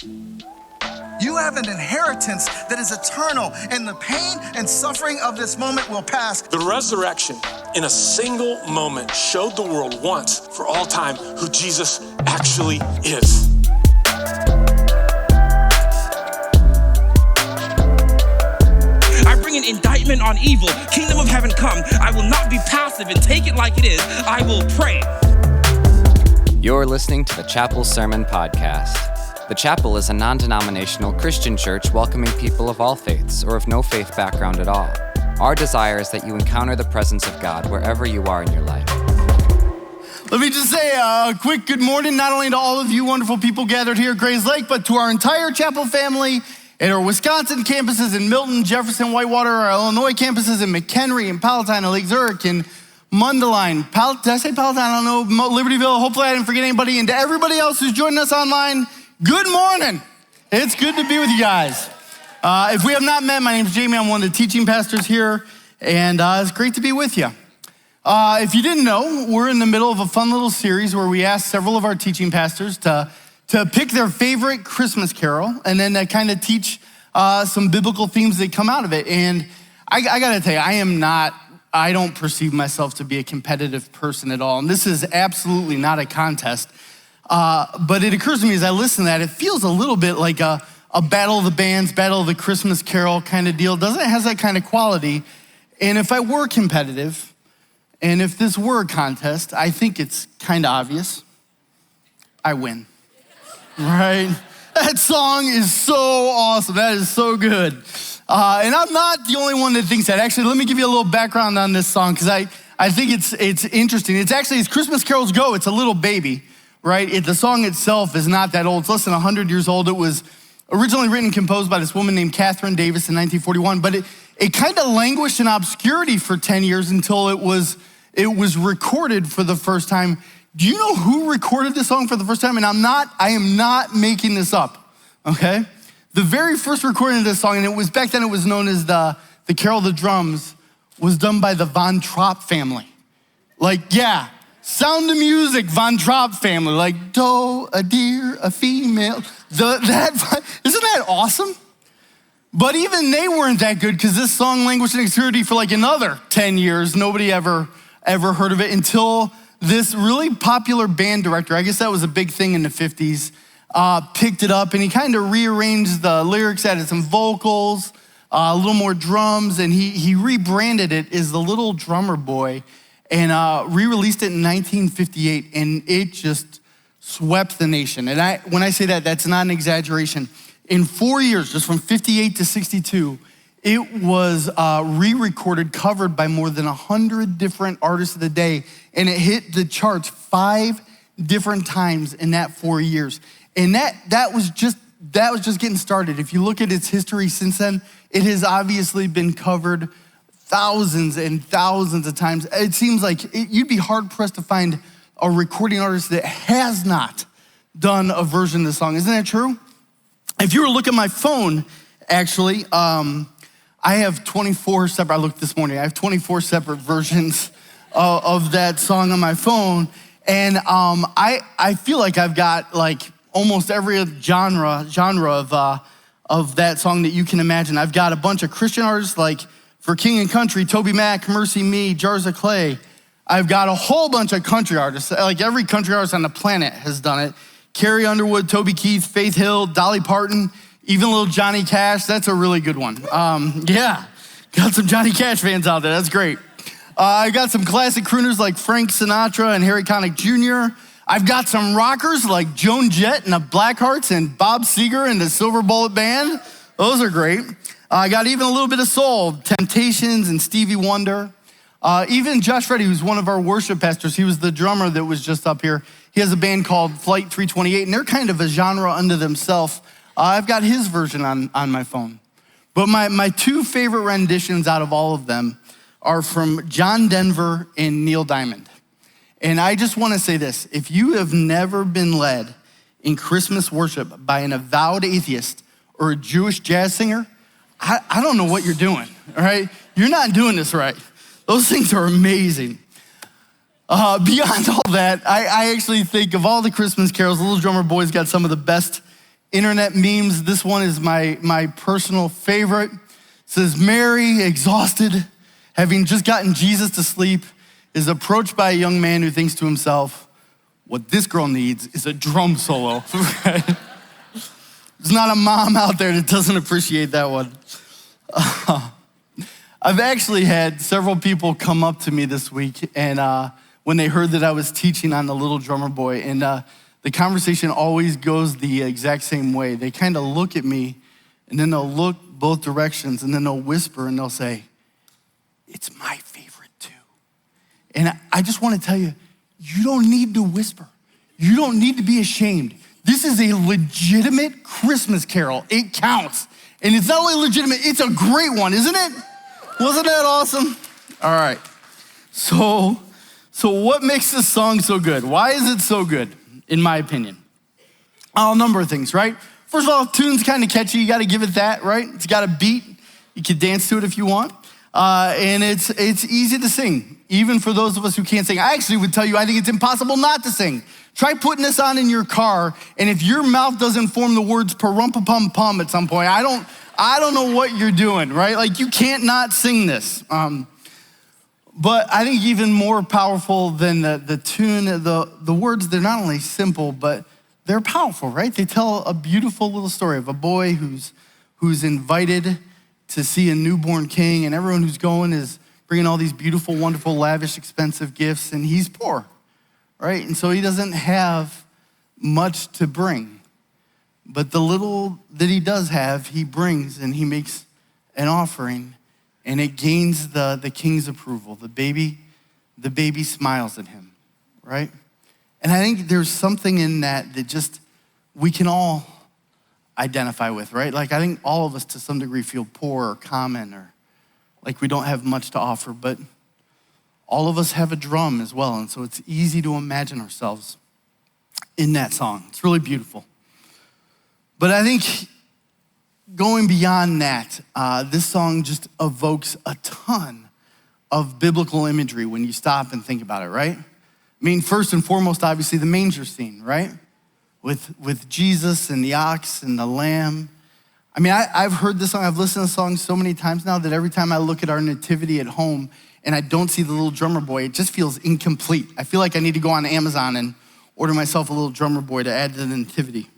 You have an inheritance that is eternal, and the pain and suffering of this moment will pass. The resurrection, in a single moment, showed the world once for all time who Jesus actually is. I bring an indictment on evil. Kingdom of heaven come. I will not be passive and take it like it is. I will pray. You're listening to the Chapel Sermon Podcast. The Chapel is a non-denominational Christian church welcoming people of all faiths or of no faith background at all. Our desire is that you encounter the presence of God wherever you are in your life. Let me just say a quick good morning, not only to all of you wonderful people gathered here at Grays Lake, but to our entire Chapel family at our Wisconsin campuses in Milton, Jefferson, Whitewater, our Illinois campuses in McHenry and Palatine and Lake Zurich and Mundelein. Did I say Palatine? I don't know. Libertyville. Hopefully I didn't forget anybody. And to everybody else who's joining us online, good morning. It's good to be with you guys. If we have not met, my name's Jamie. I'm one of the teaching pastors here, and it's great to be with you. If you didn't know, we're in the middle of a fun little series where we asked several of our teaching pastors to pick their favorite Christmas carol and then to kind of teach some biblical themes that come out of it. And I gotta tell you, I don't perceive myself to be a competitive person at all. And this is absolutely not a contest. But it occurs to me as I listen to that, it feels a little bit like a battle of the bands, battle of the Christmas carol kind of deal. Doesn't it have that kind of quality? And if I were competitive, and if this were a contest, I think it's kind of obvious. I win, right? That song is so awesome. That is so good. And I'm not the only one that thinks that. Actually, let me give you a little background on this song, because I think it's interesting. It's actually, as Christmas carols go, it's a little baby. Right? The song itself is not that old. It's less than 100 years old. It was originally written and composed by this woman named Catherine Davis in 1941, but it kind of languished in obscurity for 10 years until it was recorded for the first time. Do you know who recorded this song for the first time? And I am not making this up, okay? The very first recording of this song, and it was back then it was known as the Carol of the Drums, was done by the Von Trapp family. Sound of Music, Von Trapp family, like doe, a deer, a female. Isn't that awesome? But even they weren't that good because this song languished in obscurity for like another 10 years. Nobody ever heard of it until this really popular band director, I guess that was a big thing in the 50s, picked it up and he kind of rearranged the lyrics, added some vocals, a little more drums, and he rebranded it as The Little Drummer Boy. And re-released it in 1958, and it just swept the nation. And when I say that, that's not an exaggeration. In 4 years, just from 58 to 62, it was re-recorded, covered by more than 100 different artists of the day, and it hit the charts 5 different times in that 4 years. And that was just getting started. If you look at its history since then, it has obviously been covered thousands and thousands of times. It seems like you'd be hard pressed to find a recording artist that has not done a version of the song. Isn't that true? If you were to look at my phone, actually, I have 24 separate, I looked this morning, I have 24 separate versions of that song on my phone. And I feel like I've got like almost every genre of that song that you can imagine. I've got a bunch of Christian artists like for King and Country, Toby Mac, Mercy Me, Jars of Clay. I've got a whole bunch of country artists. Like every country artist on the planet has done it. Carrie Underwood, Toby Keith, Faith Hill, Dolly Parton, even little Johnny Cash. That's a really good one. Got some Johnny Cash fans out there. That's great. I got some classic crooners like Frank Sinatra and Harry Connick Jr. I've got some rockers like Joan Jett and the Blackhearts and Bob Seger and the Silver Bullet Band. Those are great. I got even a little bit of soul, Temptations and Stevie Wonder. Even Josh Reddy, who's one of our worship pastors, he was the drummer that was just up here. He has a band called Flight 328, and they're kind of a genre unto themselves. I've got his version on my phone. But my 2 favorite renditions out of all of them are from John Denver and Neil Diamond. And I just want to say this. If you have never been led in Christmas worship by an avowed atheist or a Jewish jazz singer, I don't know what you're doing, all right? You're not doing this right. Those things are amazing. Beyond all that, I actually think of all the Christmas carols, Little Drummer Boy's got some of the best internet memes. This one is my personal favorite. It says, Mary, exhausted, having just gotten Jesus to sleep, is approached by a young man who thinks to himself, what this girl needs is a drum solo. There's not a mom out there that doesn't appreciate that one. I've actually had several people come up to me this week and when they heard that I was teaching on the little drummer boy, and the conversation always goes the exact same way. They kind of look at me and then they'll look both directions and then they'll whisper and they'll say, it's my favorite too. And I just want to tell you, you don't need to whisper. You don't need to be ashamed. This is a legitimate Christmas carol. It counts. And it's not only legitimate, it's a great one, isn't it? Wasn't that awesome? All right. So what makes this song so good? Why is it so good, in my opinion? A number of things, right? First of all, tune's kind of catchy. You got to give it that, right? It's got a beat. You can dance to it if you want. And it's easy to sing, even for those of us who can't sing. I actually would tell you, I think it's impossible not to sing. Try putting this on in your car, and if your mouth doesn't form the words "pa-rum-pa-pum-pum" at some point, I don't know what you're doing, right? Like, you can't not sing this. But I think even more powerful than the tune, the words, they're not only simple, but they're powerful, right? They tell a beautiful little story of a boy who's invited to see a newborn king, and everyone who's going is bringing all these beautiful, wonderful, lavish, expensive gifts, and he's poor, right? And so he doesn't have much to bring. But the little that he does have, he brings, and he makes an offering, and it gains the king's approval. The baby smiles at him, right? And I think there's something in that just we can all identify with, right? Like, I think all of us to some degree feel poor or common or like we don't have much to offer, but all of us have a drum as well. And so it's easy to imagine ourselves in that song. It's really beautiful. But I think going beyond that, this song just evokes a ton of biblical imagery when you stop and think about it, right? I mean, first and foremost, obviously the manger scene, right? With Jesus and the ox and the lamb. I mean, I've heard this song, I've listened to the song so many times now that every time I look at our nativity at home and I don't see the little drummer boy, it just feels incomplete. I feel like I need to go on Amazon and order myself a little drummer boy to add to the nativity.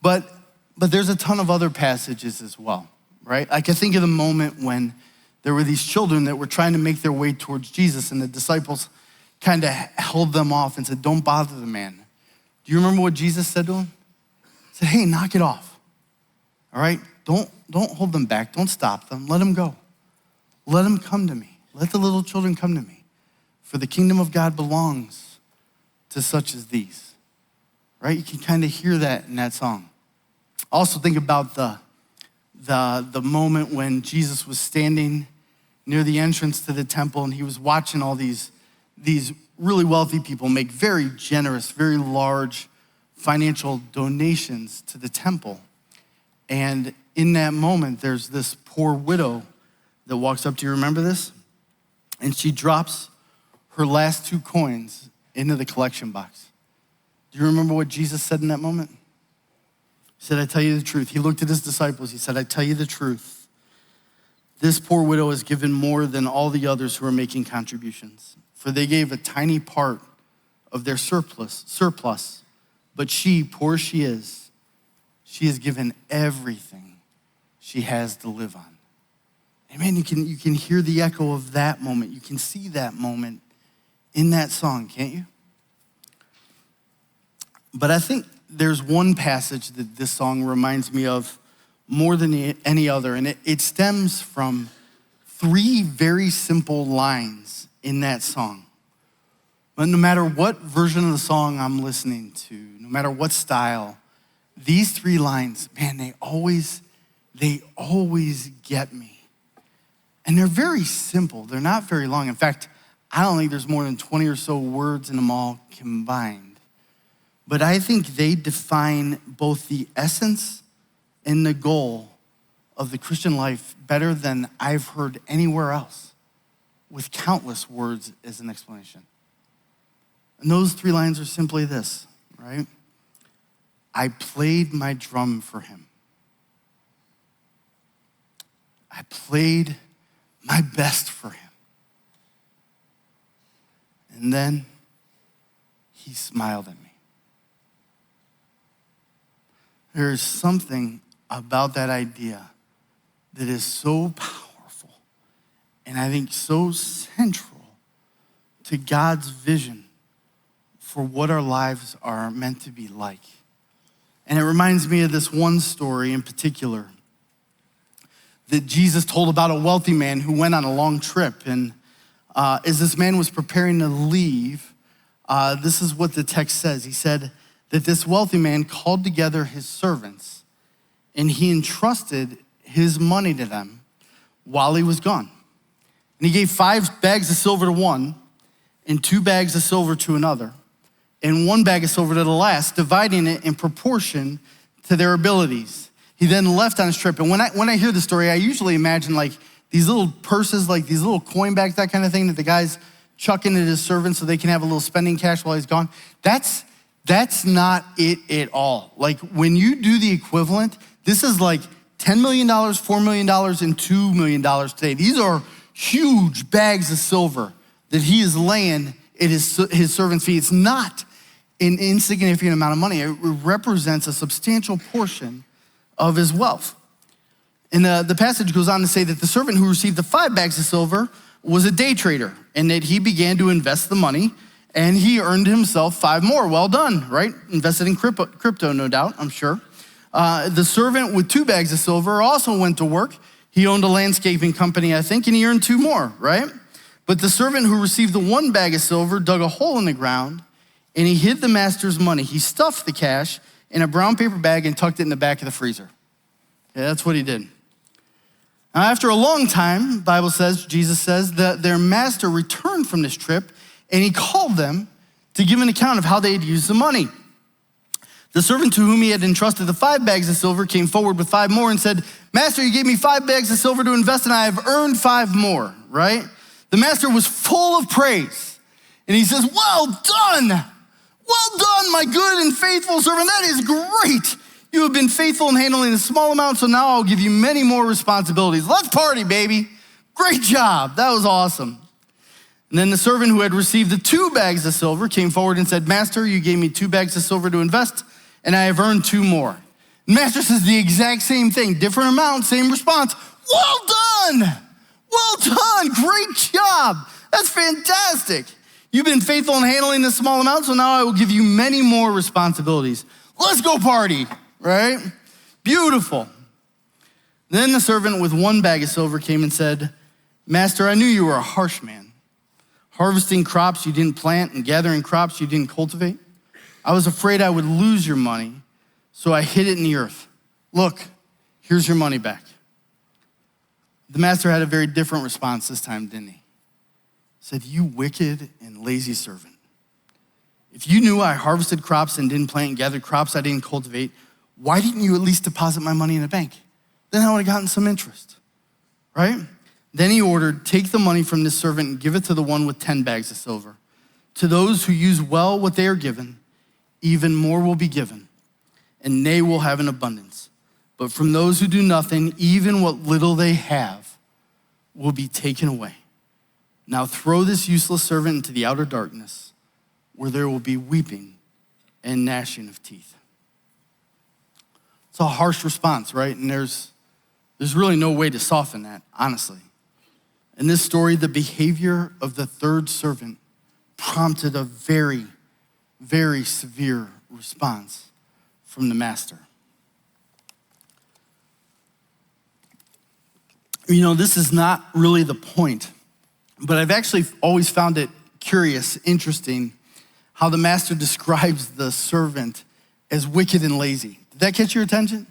But there's a ton of other passages as well, right? Like, I think of the moment when there were these children that were trying to make their way towards Jesus, and the disciples kind of held them off and said, don't bother the man. Do you remember what Jesus said to him? He said, hey, knock it off, all right? Don't hold them back. Don't stop them. Let them go. Let them come to me. Let the little children come to me. For the kingdom of God belongs to such as these, right? You can kind of hear that in that song. Also think about the moment when Jesus was standing near the entrance to the temple and he was watching all these really wealthy people make very generous, very large financial donations to the temple. And in that moment, there's this poor widow that walks up. Do you remember this? And she drops her last 2 coins into the collection box. Do you remember what Jesus said in that moment? He said, I tell you the truth. He looked at his disciples. He said, I tell you the truth. This poor widow has given more than all the others who are making contributions. For they gave a tiny part of their surplus. But she, poor as she has given everything she has to live on. Amen, you can hear the echo of that moment. You can see that moment in that song, can't you? But I think there's one passage that this song reminds me of more than any other, and it stems from 3 very simple lines in that song. But no matter what version of the song I'm listening to, no matter what style, these 3 lines, man, they always get me. And they're very simple. They're not very long. In fact, I don't think there's more than 20 or so words in them all combined. But I think they define both the essence and the goal of the Christian life better than I've heard anywhere else, with countless words as an explanation. And those 3 lines are simply this, right? I played my drum for him. I played my best for him. And then he smiled at me. There is something about that idea that is so powerful and I think so central to God's vision for what our lives are meant to be like. And it reminds me of this one story in particular that Jesus told about a wealthy man who went on a long trip. And as this man was preparing to leave, this is what the text says. He said that this wealthy man called together his servants and he entrusted his money to them while he was gone. And he gave 5 bags of silver to one and 2 bags of silver to another and 1 bag of silver to the last, dividing it in proportion to their abilities. He then left on his trip. And when I hear the story, I usually imagine like these little purses, like these little coin bags, that kind of thing that the guys chuck into his servants so they can have a little spending cash while he's gone. That's not it at all. Like when you do the equivalent, this is like $10 million, $4 million, and $2 million today. These are huge bags of silver that he is laying at his servant's feet. It's not an insignificant amount of money. It represents a substantial portion of his wealth. And the passage goes on to say that the servant who received the 5 bags of silver was a day trader and that he began to invest the money and he earned himself 5 more. Well done, right? Invested in crypto, no doubt, I'm sure. The servant with 2 bags of silver also went to work. He owned a landscaping company, I think, and he earned 2 more, right? But the servant who received the 1 bag of silver dug a hole in the ground and he hid the master's money. He stuffed the cash in a brown paper bag and tucked it in the back of the freezer. Yeah, that's what he did. Now, after a long time, the Bible says, Jesus says, that their master returned from this trip and he called them to give an account of how they had used the money. The servant to whom he had entrusted the 5 bags of silver came forward with 5 more and said, Master, you gave me 5 bags of silver to invest and I have earned 5 more, right? The master was full of praise and he says, well done, my good and faithful servant. That is great. You have been faithful in handling a small amount, so now I'll give you many more responsibilities. Let's party, baby. Great job. That was awesome. And then the servant who had received the 2 bags of silver came forward and said, Master, you gave me 2 bags of silver to invest, and I have earned 2 more. And Master says the exact same thing, different amount, same response. Well done. Great job. That's fantastic. You've been faithful in handling this small amount, so now I will give you many more responsibilities. Let's go party. Right? Beautiful. Then the servant with 1 bag of silver came and said, Master, I knew you were a harsh man, harvesting crops you didn't plant and gathering crops you didn't cultivate. I was afraid I would lose your money, so I hid it in the earth. Look, here's your money back. The master had a very different response this time, didn't he? He said, you wicked and lazy servant. If you knew I harvested crops and didn't plant and gathered crops I didn't cultivate, why didn't you at least deposit my money in a bank? Then I would have gotten some interest, right? Then he ordered, take the money from this servant and give it to the one with 10 bags of silver. To those who use well what they are given, even more will be given, and they will have an abundance. But from those who do nothing, even what little they have will be taken away. Now throw this useless servant into the outer darkness, where there will be weeping and gnashing of teeth. It's a harsh response, right? And there's really no way to soften that, honestly. In this story, the behavior of the 3rd servant prompted a very, very severe response from the master. You know, this is not really the point, but I've actually always found it curious, interesting, how the master describes the servant as wicked and lazy. Did that catch your attention?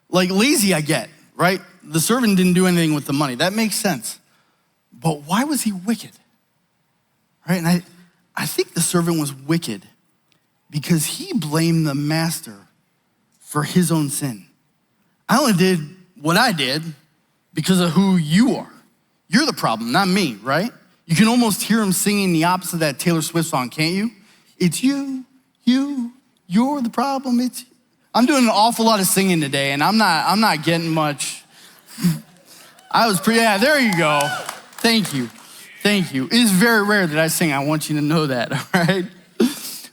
Like lazy, I get, right? The servant didn't do anything with the money. That makes sense. But why was he wicked? Right? And I think the servant was wicked because he blamed the master for his own sin. I only did what I did because of who you are. You're the problem, not me, right? You can almost hear him singing the opposite of that Taylor Swift song, can't you? It's you're the problem, it's I'm doing an awful lot of singing today, and I'm not getting much. Yeah, there you go. Thank you. It is very rare that I sing. I want you to know that, all right?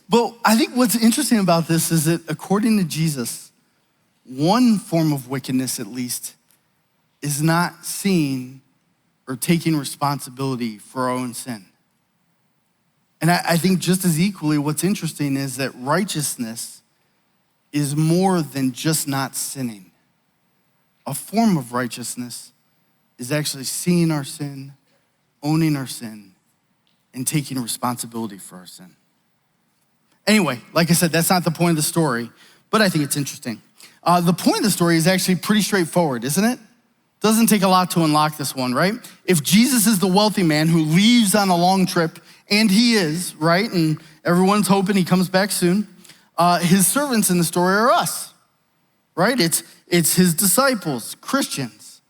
But I think what's interesting about this is that according to Jesus, one form of wickedness at least is not seeing or taking responsibility for our own sin. And I think just as equally what's interesting is that righteousness is more than just not sinning. A form of righteousness is actually seeing our sin, owning our sin, and taking responsibility for our sin. Anyway, like I said, that's not the point of the story, but I think it's interesting. The point of the story is actually pretty straightforward, isn't it? Doesn't take a lot to unlock this one, right? If Jesus is the wealthy man who leaves on a long trip, and he is, right? And everyone's hoping he comes back soon. His servants in the story are us, right? It's his disciples, Christians,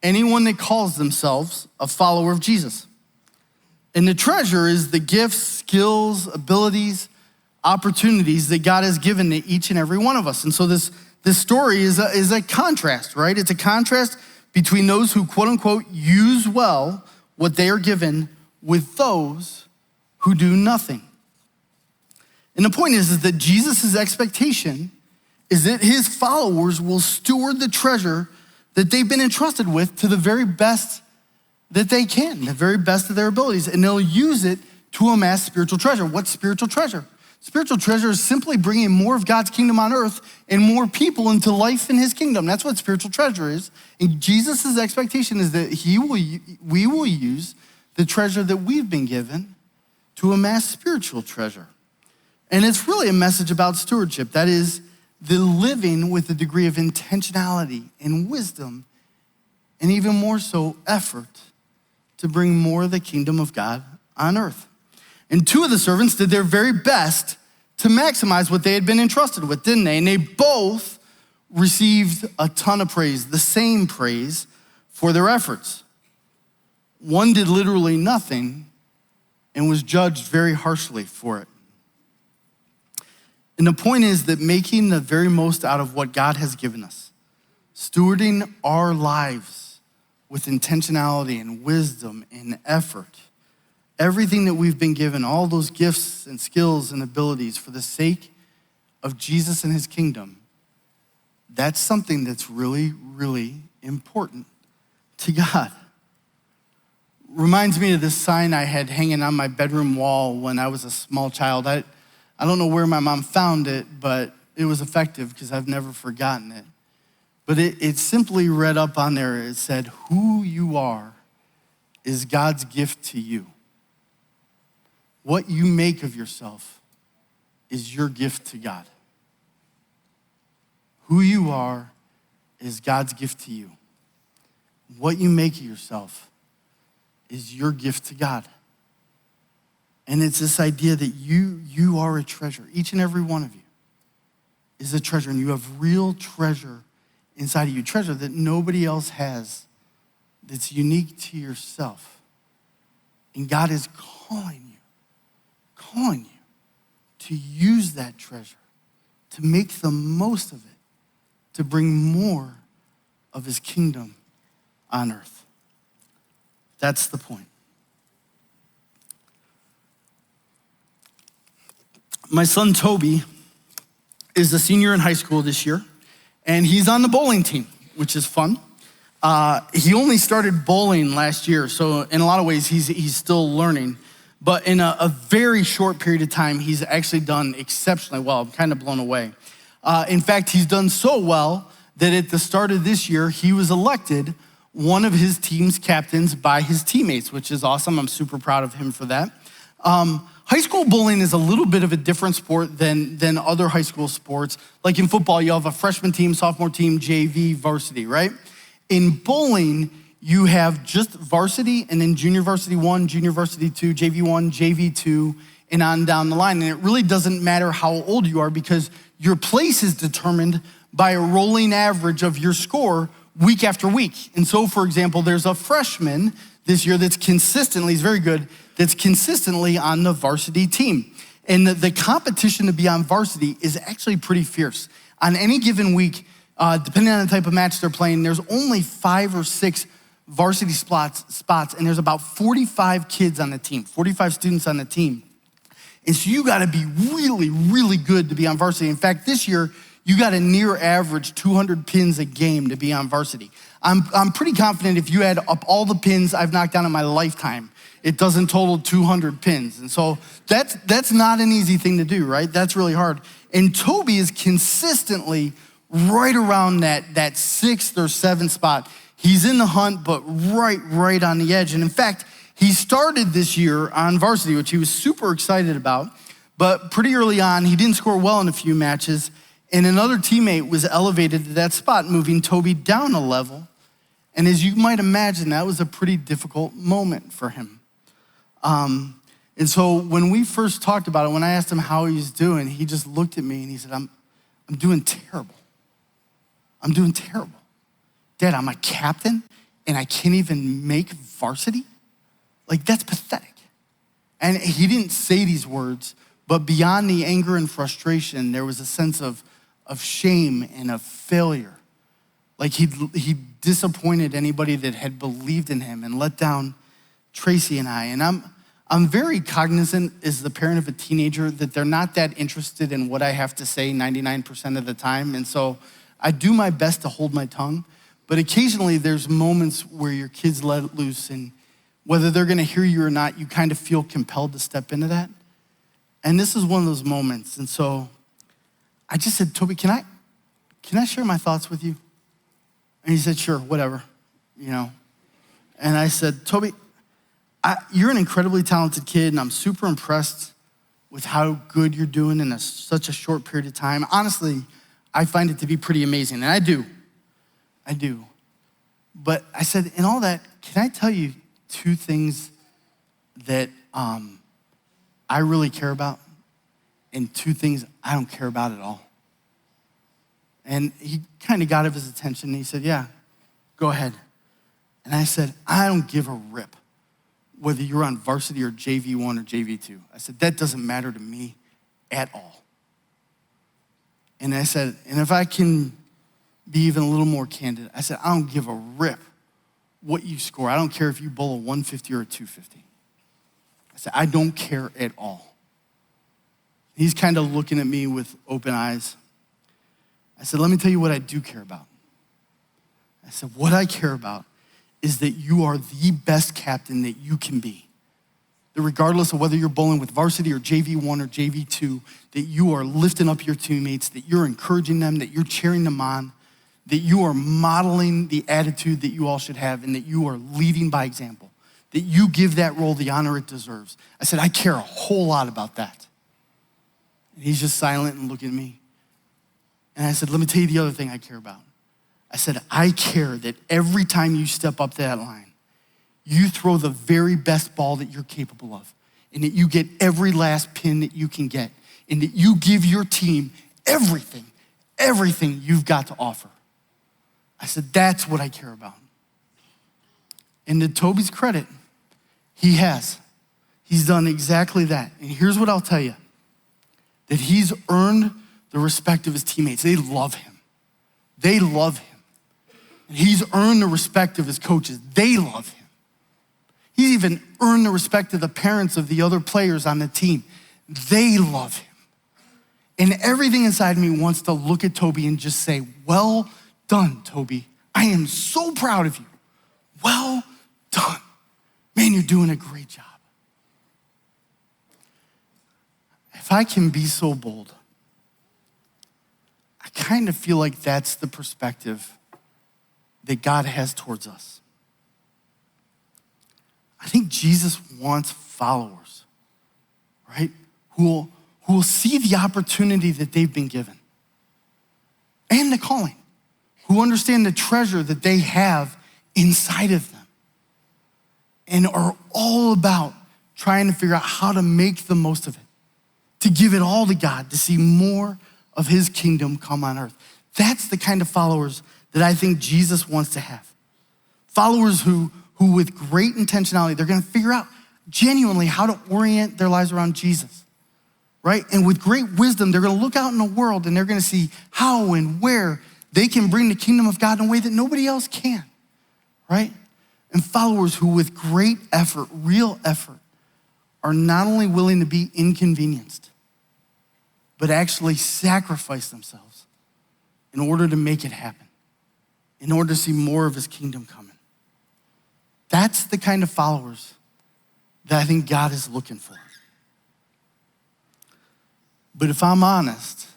anyone that calls themselves a follower of Jesus. And the treasure is the gifts, skills, abilities, opportunities that God has given to each and every one of us. And so this story is a contrast, right? It's a contrast between those who, quote unquote, use well what they are given with those who do nothing. And the point is that Jesus' expectation is that his followers will steward the treasure that they've been entrusted with to the very best that they can, the very best of their abilities, and they'll use it to amass spiritual treasure. What's spiritual treasure? Spiritual treasure is simply bringing more of God's kingdom on earth and more people into life in his kingdom. That's what spiritual treasure is. And Jesus' expectation is that we will use the treasure that we've been given to amass spiritual treasure. And it's really a message about stewardship. That is, the living with a degree of intentionality and wisdom, and even more so, effort to bring more of the kingdom of God on earth. And two of the servants did their very best to maximize what they had been entrusted with, didn't they? And they both received a ton of praise, the same praise for their efforts. One did literally nothing and was judged very harshly for it. And the point is that making the very most out of what God has given us, stewarding our lives with intentionality and wisdom and effort, everything that we've been given, all those gifts and skills and abilities for the sake of Jesus and his kingdom, that's something that's really, really important to God. Reminds me of this sign I had hanging on my bedroom wall when I was a small child. I don't know where my mom found it, but it was effective because I've never forgotten it. But it simply read up on there, it said, "Who you are is God's gift to you. What you make of yourself is your gift to God." Who you are is God's gift to you. What you make of yourself is your gift to God. And it's this idea that you are a treasure. Each and every one of you is a treasure, and you have real treasure inside of you, treasure that nobody else has, that's unique to yourself. And God is calling you to use that treasure, to make the most of it, to bring more of his kingdom on earth. That's the point. My son Toby is a senior in high school this year, and he's on the bowling team, which is fun. He only started bowling last year, so in a lot of ways, he's still learning. But in a very short period of time, he's actually done exceptionally well. I'm kind of blown away. In fact, he's done so well that at the start of this year, he was elected one of his team's captains by his teammates, which is awesome. I'm super proud of him for that. High school bowling is a little bit of a different sport than other high school sports. Like in football, you have a freshman team, sophomore team, JV, varsity, right? In bowling, you have just varsity and then junior varsity 1, junior varsity 2, JV 1, JV 2, and on down the line. And it really doesn't matter how old you are because your place is determined by a rolling average of your score week after week. And so, for example, there's a freshman this year that's consistently, he's very good, that's consistently on the varsity team. And the competition to be on varsity is actually pretty fierce. On any given week, depending on the type of match they're playing, there's only 5 or 6 varsity spots, and there's about 45 kids on the team, 45 students on the team. And so you gotta be really, really good to be on varsity. In fact, this year, you got a near average 200 pins a game to be on varsity. I'm pretty confident if you add up all the pins I've knocked down in my lifetime, it doesn't total 200 pins. And so that's not an easy thing to do, right? That's really hard. And Toby is consistently right around that 6th or 7th spot. He's in the hunt, but right on the edge. And in fact, he started this year on varsity, which he was super excited about. But pretty early on, he didn't score well in a few matches. And another teammate was elevated to that spot, moving Toby down a level. And as you might imagine, that was a pretty difficult moment for him. And so when we first talked about it, when I asked him how he was doing, he just looked at me and he said, I'm doing terrible. I'm doing terrible. Dad, I'm a captain and I can't even make varsity? Like, that's pathetic. And he didn't say these words, but beyond the anger and frustration, there was a sense of shame and of failure. Like he disappointed anybody that had believed in him and let down Tracy and I. And I'm very cognizant as the parent of a teenager that they're not that interested in what I have to say 99% of the time. And so I do my best to hold my tongue, but occasionally there's moments where your kids let it loose, and whether they're gonna hear you or not, you kind of feel compelled to step into that. And this is one of those moments. And so I just said, Toby, can I share my thoughts with you? And he said, sure, whatever, And I said, Toby, you're an incredibly talented kid, and I'm super impressed with how good you're doing in such a short period of time. Honestly, I find it to be pretty amazing, and I do. But I said, in all that, can I tell you 2 things that I really care about, and 2 things I don't care about at all? And he kind of got his attention, and he said, yeah, go ahead. And I said, I don't give a rip whether you're on varsity or JV1 or JV2. I said, that doesn't matter to me at all. And I said, and if I can be even a little more candid, I said, I don't give a rip what you score. I don't care if you bowl a 150 or a 250. I said, I don't care at all. He's kind of looking at me with open eyes. I said, let me tell you what I do care about. I said, what I care about is that you are the best captain that you can be. That regardless of whether you're bowling with varsity or JV1 or JV2, that you are lifting up your teammates, that you're encouraging them, that you're cheering them on, that you are modeling the attitude that you all should have, and that you are leading by example, that you give that role the honor it deserves. I said, I care a whole lot about that. And he's just silent and looking at me. And I said, let me tell you the other thing I care about. I said, I care that every time you step up to that line, you throw the very best ball that you're capable of, and that you get every last pin that you can get, and that you give your team everything you've got to offer. I said, that's what I care about. And to Toby's credit, he's done exactly that. And here's what I'll tell you, that he's earned the respect of his teammates. They love him. And he's earned the respect of his coaches. They love him. He's even earned the respect of the parents of the other players on the team. They love him. And everything inside me wants to look at Toby and just say, well done, Toby. I am so proud of you. Well done. Man, you're doing a great job. If I can be so bold, I kind of feel like that's the perspective that God has towards us. I think Jesus wants followers, right? Who will see the opportunity that they've been given and the calling, who understand the treasure that they have inside of them and are all about trying to figure out how to make the most of it, to give it all to God, to see more of his kingdom come on earth. That's the kind of followers that I think Jesus wants to have. Followers who with great intentionality, they're gonna figure out genuinely how to orient their lives around Jesus, right? And with great wisdom, they're gonna look out in the world and they're gonna see how and where they can bring the kingdom of God in a way that nobody else can, right? And followers who with great effort, real effort, are not only willing to be inconvenienced, but actually sacrifice themselves in order to make it happen, in order to see more of his kingdom coming. That's the kind of followers that I think God is looking for. But if I'm honest,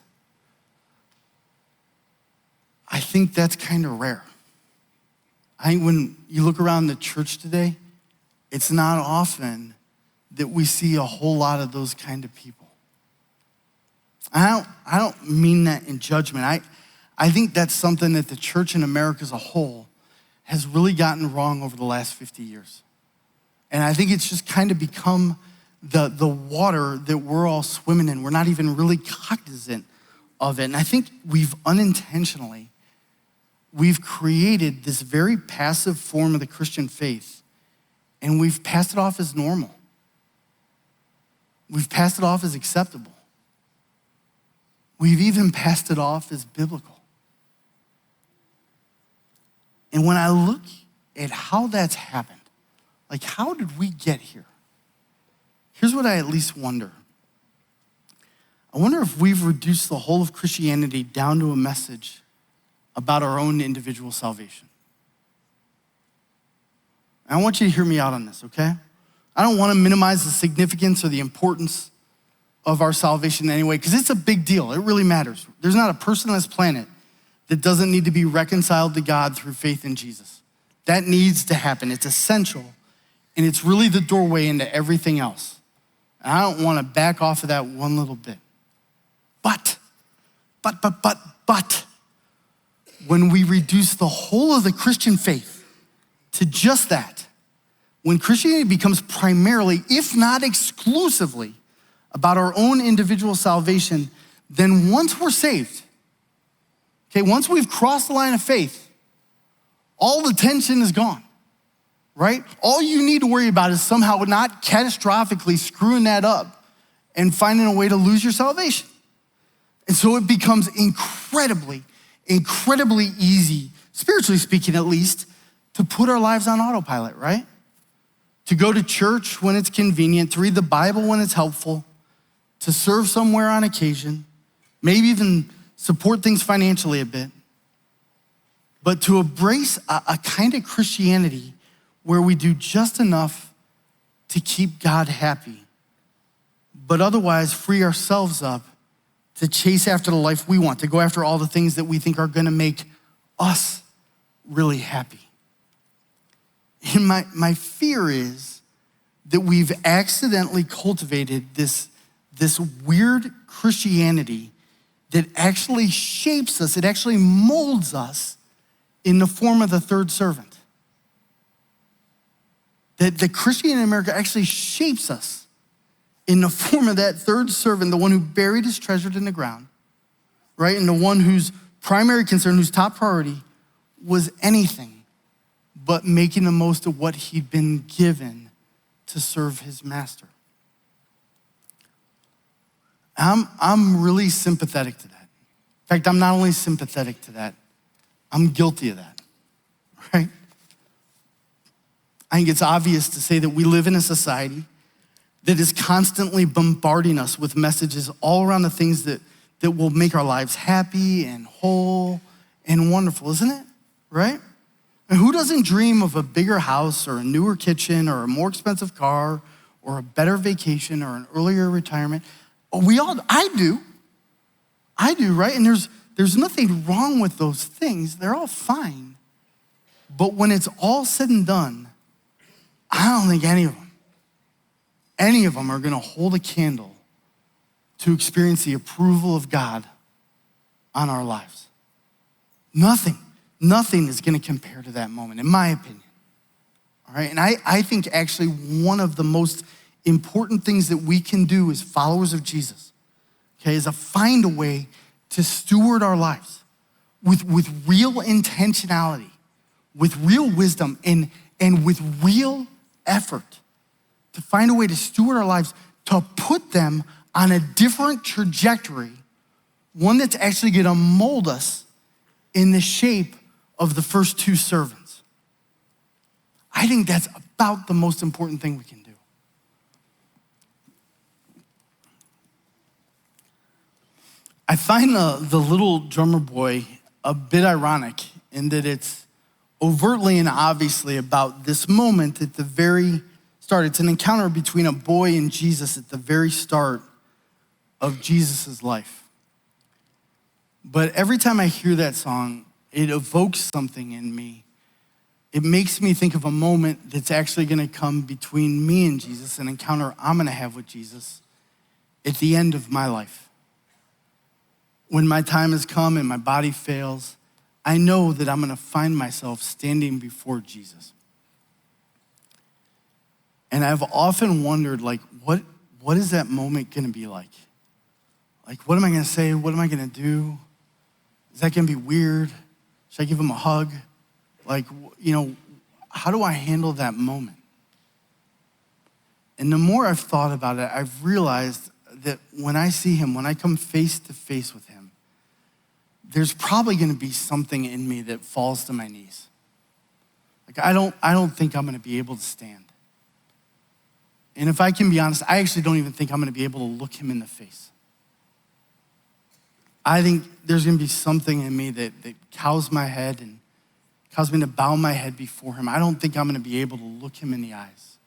I think that's kind of rare. I think when you look around the church today, it's not often that we see a whole lot of those kind of people. I don't mean that in judgment. I think that's something that the church in America as a whole has really gotten wrong over the last 50 years. And I think it's just kind of become the water that we're all swimming in. We're not even really cognizant of it. And I think we've created this very passive form of the Christian faith, and we've passed it off as normal. We've passed it off as acceptable. We've even passed it off as biblical. And when I look at how that's happened, like how did we get here? Here's what I at least wonder. I wonder if we've reduced the whole of Christianity down to a message about our own individual salvation. And I want you to hear me out on this, okay? I don't want to minimize the significance or the importance of our salvation in any way, because it's a big deal. It really matters. There's not a person on this planet that doesn't need to be reconciled to God through faith in Jesus. That needs to happen. It's essential, and it's really the doorway into everything else. And I don't want to back off of that one little bit. But, when we reduce the whole of the Christian faith to just that, when Christianity becomes primarily, if not exclusively, about our own individual salvation, then once we're saved, okay, once we've crossed the line of faith, all the tension is gone, right? All you need to worry about is somehow not catastrophically screwing that up and finding a way to lose your salvation. And so it becomes incredibly easy, spiritually speaking at least, to put our lives on autopilot, right? To go to church when it's convenient, to read the Bible when it's helpful, to serve somewhere on occasion, maybe even support things financially a bit, but to embrace a kind of Christianity where we do just enough to keep God happy, but otherwise free ourselves up to chase after the life we want, to go after all the things that we think are gonna make us really happy. And my fear is that we've accidentally cultivated this weird Christianity that actually shapes us, it actually molds us in the form of the third servant. That the Christianity in America actually shapes us in the form of that third servant, the one who buried his treasure in the ground, right? And the one whose primary concern, whose top priority was anything but making the most of what he'd been given to serve his master. I'm really sympathetic to that. In fact, I'm not only sympathetic to that, I'm guilty of that, right? I think it's obvious to say that we live in a society that is constantly bombarding us with messages all around the things that will make our lives happy and whole and wonderful, isn't it? Right? And who doesn't dream of a bigger house or a newer kitchen or a more expensive car or a better vacation or an earlier retirement? I do, right? And there's nothing wrong with those things. They're all fine. But when it's all said and done, I don't think any of them are gonna hold a candle to experience the approval of God on our lives. Nothing is gonna compare to that moment, in my opinion. All right, and I think actually one of the most important things that we can do as followers of Jesus, okay, is to find a way to steward our lives with real intentionality, with real wisdom, and with real effort, to find a way to steward our lives, to put them on a different trajectory, one that's actually gonna mold us in the shape of the first two servants. I think that's about the most important thing we can do. I find the little drummer boy a bit ironic in that it's overtly and obviously about this moment at the very start. It's an encounter between a boy and Jesus at the very start of Jesus' life. But every time I hear that song, it evokes something in me. It makes me think of a moment that's actually gonna come between me and Jesus, an encounter I'm gonna have with Jesus at the end of my life. When my time has come and my body fails, I know that I'm gonna find myself standing before Jesus. And I've often wondered, like, what is that moment gonna be like? Like, what am I gonna say? What am I gonna do? Is that gonna be weird? Should I give him a hug? Like, how do I handle that moment? And the more I've thought about it, I've realized that when I see him, when I come face to face with him, there's probably gonna be something in me that falls to my knees. Like, I don't think I'm gonna be able to stand. And if I can be honest, I actually don't even think I'm gonna be able to look him in the face. I think there's gonna be something in me that cows my head and causes me to bow my head before him. I don't think I'm gonna be able to look him in the eyes.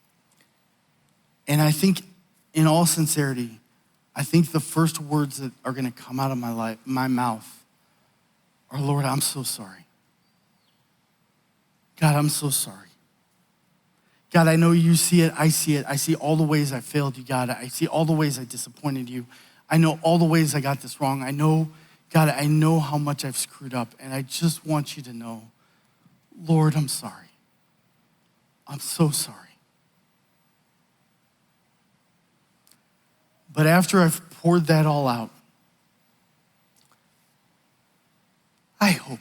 And I think, in all sincerity, I think the first words that are gonna come out of my mouth are, Lord, I'm so sorry. God, I'm so sorry. God, I know you see it. I see all the ways I failed you, God. I see all the ways I disappointed you. I know all the ways I got this wrong. I know, God, I know how much I've screwed up, and I just want you to know, Lord, I'm sorry. I'm so sorry. But after I've poured that all out, I hope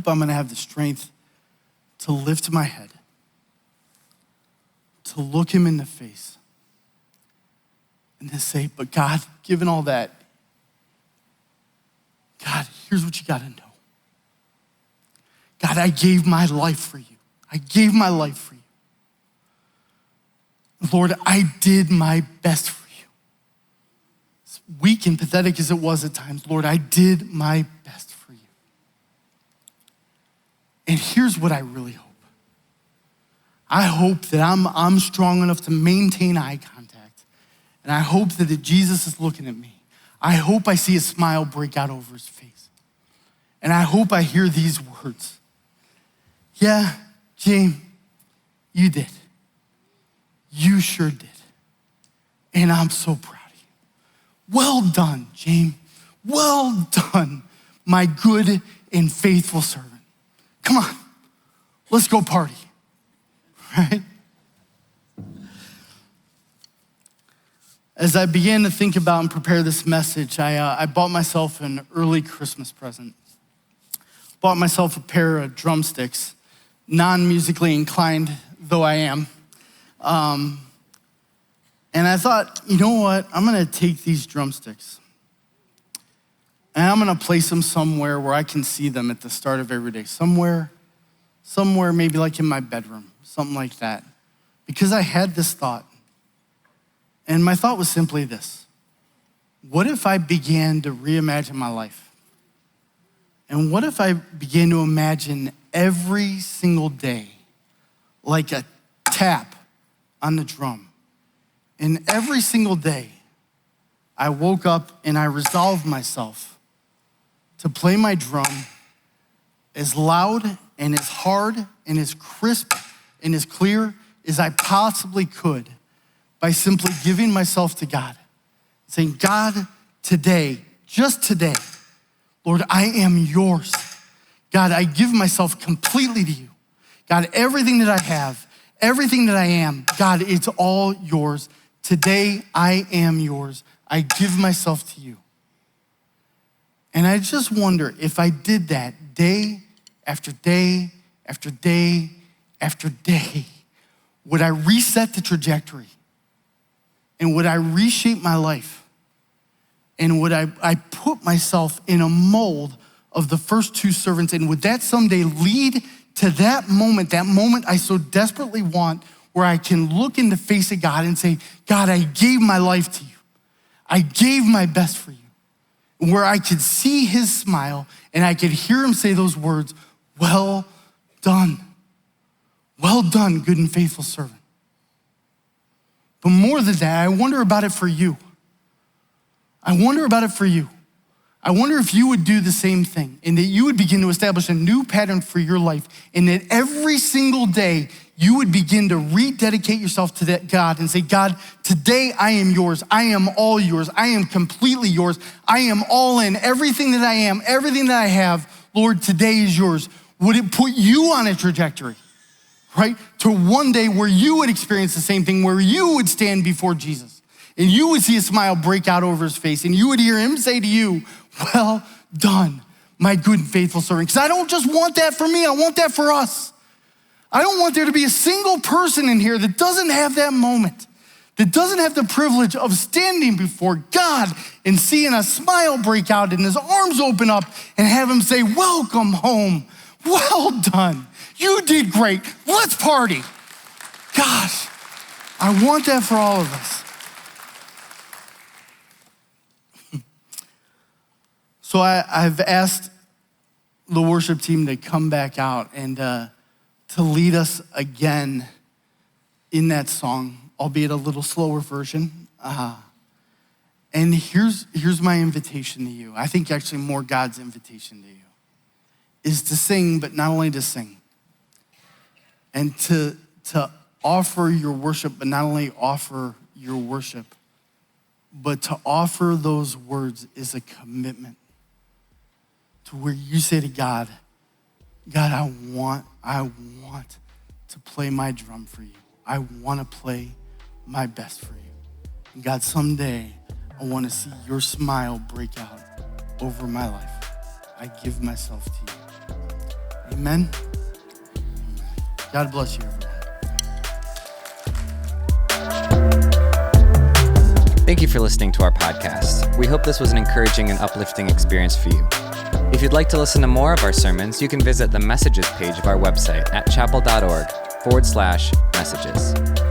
I'm gonna have the strength to lift my head, to look him in the face, and to say, but God, given all that, God, here's what you gotta know. God, I gave my life for you. I gave my life for you. Lord, I did my best for you. As weak and pathetic as it was at times, Lord, I did my best for you. And here's what I really hope. I hope that I'm strong enough to maintain eye contact. And I hope that if Jesus is looking at me, I hope I see a smile break out over his face. And I hope I hear these words. Yeah, James, you did. You sure did. And I'm so proud of you. Well done, James. Well done, my good and faithful servant. Come on, let's go party, right? As I began to think about and prepare this message, I bought myself an early Christmas present. Bought myself a pair of drumsticks, non-musically inclined though I am. And I thought, you know what? I'm gonna take these drumsticks and I'm gonna place them somewhere where I can see them at the start of every day. Somewhere maybe like in my bedroom, something like that. Because I had this thought. And my thought was simply this. What if I began to reimagine my life? And what if I began to imagine every single day like a tap on the drum? And every single day, I woke up and I resolved myself to play my drum as loud and as hard and as crisp and as clear as I possibly could by simply giving myself to God. Saying, God, today, just today, Lord, I am yours. God, I give myself completely to you. God, everything that I have, everything that I am, God, it's all yours. Today, I am yours. I give myself to you. And I just wonder if I did that day after day after day after day, would I reset the trajectory And would I reshape my life? And would I put myself in a mold of the first two servants? And would that someday lead to that moment I so desperately want, where I can look in the face of God and say, God, I gave my life to you. I gave my best for you. Where I could see his smile and I could hear him say those words, well done. Well done, good and faithful servant. But more than that, I wonder about it for you. I wonder about it for you. I wonder if you would do the same thing, and that you would begin to establish a new pattern for your life, and that every single day you would begin to rededicate yourself to that God and say, God, today I am yours. I am all yours. I am completely yours. I am all in. Everything that I am, everything that I have, Lord, today is yours. Would it put you on a trajectory, right? To one day where you would experience the same thing, where you would stand before Jesus and you would see a smile break out over his face and you would hear him say to you, well done, my good and faithful servant. Because I don't just want that for me, I want that for us. I don't want there to be a single person in here that doesn't have that moment, that doesn't have the privilege of standing before God and seeing a smile break out and his arms open up and have him say, welcome home, well done, you did great, let's party. Gosh, I want that for all of us. So I've asked the worship team to come back out and to lead us again in that song, albeit a little slower version. And here's my invitation to you. I think actually more God's invitation to you is to sing, but not only to sing, and to offer your worship, but not only offer your worship, but to offer those words is a commitment to where you say to God, God, I want to play my drum for you. I want to play my best for you. And God, someday I want to see your smile break out over my life. I give myself to you. Amen. God bless you, everyone. Thank you for listening to our podcast. We hope this was an encouraging and uplifting experience for you. If you'd like to listen to more of our sermons, you can visit the messages page of our website at chapel.org/messages.